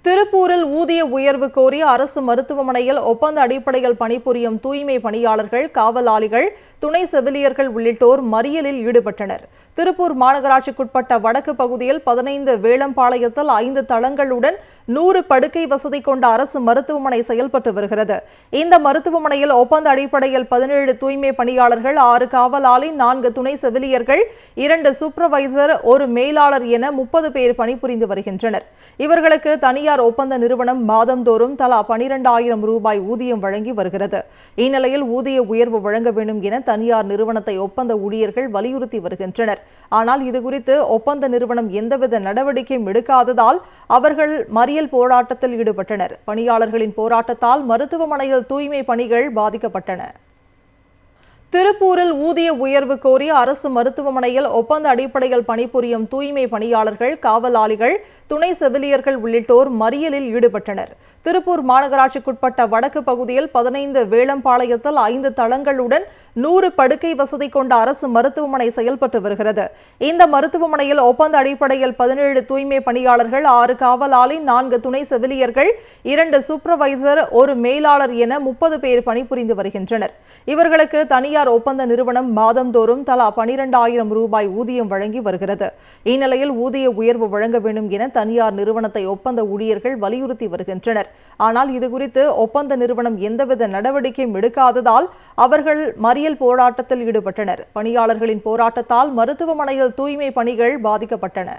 திருப்பூரில் ஊதிய உயர்வு கோரி அரசு மருத்துவமனையில் ஒப்பந்த அடிப்படையில் பணிபுரியும் தூய்மை பணியாளர்கள், காவலாளிகள், துணை செவிலியர்கள் உள்ளிட்டோர் மறியலில் ஈடுபட்டனர். திருப்பூர் மாநகராட்சிக்குட்பட்ட வடக்கு பகுதியில் 15 வேளம்பாளையத்தில் 5 தளங்களுடன் 100 படுக்கை வசதி கொண்ட அரசு மருத்துவமனை செயல்பட்டு வருகிறது. இந்த மருத்துவமனையில் ஒப்பந்த அடிப்படையில் 17 தூய்மை பணியாளர்கள், 6 காவலாளி, 4 துணை செவிலியர்கள், 2 சூப்பர்வைசர், 1 மேலாளர் என 30 பேர் பணிபுரிந்து வருகின்றனர். இவர்களுக்கு தனியார் ஒப்பந்த நிறுவனம் மாதந்தோறும் தலா 12,000 ரூபாய் ஊதியம் வழங்கி வருகிறது. இந்நிலையில் ஊதிய உயர்வு வழங்க வேண்டும் என தனியார் நிறுவனத்தை ஒப்பந்த ஊழியர்கள் வலியுறுத்தி வருகின்றனர். ஆனால் இதுகுறித்து ஒப்பந்த நிறுவனம் எந்தவித நடவடிக்கையும் எடுக்காததால் அவர்கள் மறியல் போராட்டத்தில் ஈடுபட்டனர். பணியாளர்களின் போராட்டத்தால் மருத்துவமனையில் தூய்மை பணிகள் பாதிக்கப்பட்டன. திருப்பூரில் ஊதிய உயர்வு கோரி அரசு மருத்துவமனையில் ஒப்பந்த அடிப்படையில் பணிபுரியும் தூய்மை பணியாளர்கள், காவலாளிகள், துணை செவிலியர்கள் உள்ளிட்டோர் மறியலில் ஈடுபட்டனர். திருப்பூர் மாநகராட்சிக்குட்பட்ட வடக்கு பகுதியில் 15 வேளம்பாளையத்தில் 5 தளங்களுடன் 100 படுக்கை வசதி கொண்ட அரசு மருத்துவமனை செயல்பட்டு வருகிறது. இந்த மருத்துவமனையில் ஒப்பந்த அடிப்படையில் 17 தூய்மை பணியாளர்கள், 6 காவலாளி, 4 துணை செவிலியர்கள், 2 சூப்பர்வைசர், 1 மேலாளர் என 30 பேர் பணிபுரிந்து வருகின்றனர். இவர்களுக்கு தனியார் ஒப்பந்த நிறுவனம் மாதந்தோறும் தலா 12,000 ரூபாய் ஊதியம் வழங்கி வருகிறது. இந்நிலையில் ஊதிய உயர்வு வழங்க வேண்டும் என தனியார் நிறுவனத்தை ஒப்பந்த ஊழியர்கள் வலியுறுத்தி வருகின்றனர். ஆனால் இதுகுறித்து ஒப்பந்த நிறுவனம் எந்தவித நடவடிக்கையும் எடுக்காததால் அவர்கள் மறியல் போராட்டத்தில் ஈடுபட்டனர். பணியாளர்களின் போராட்டத்தால் மருத்துவமனையில் தூய்மை பணிகள் பாதிக்கப்பட்டன.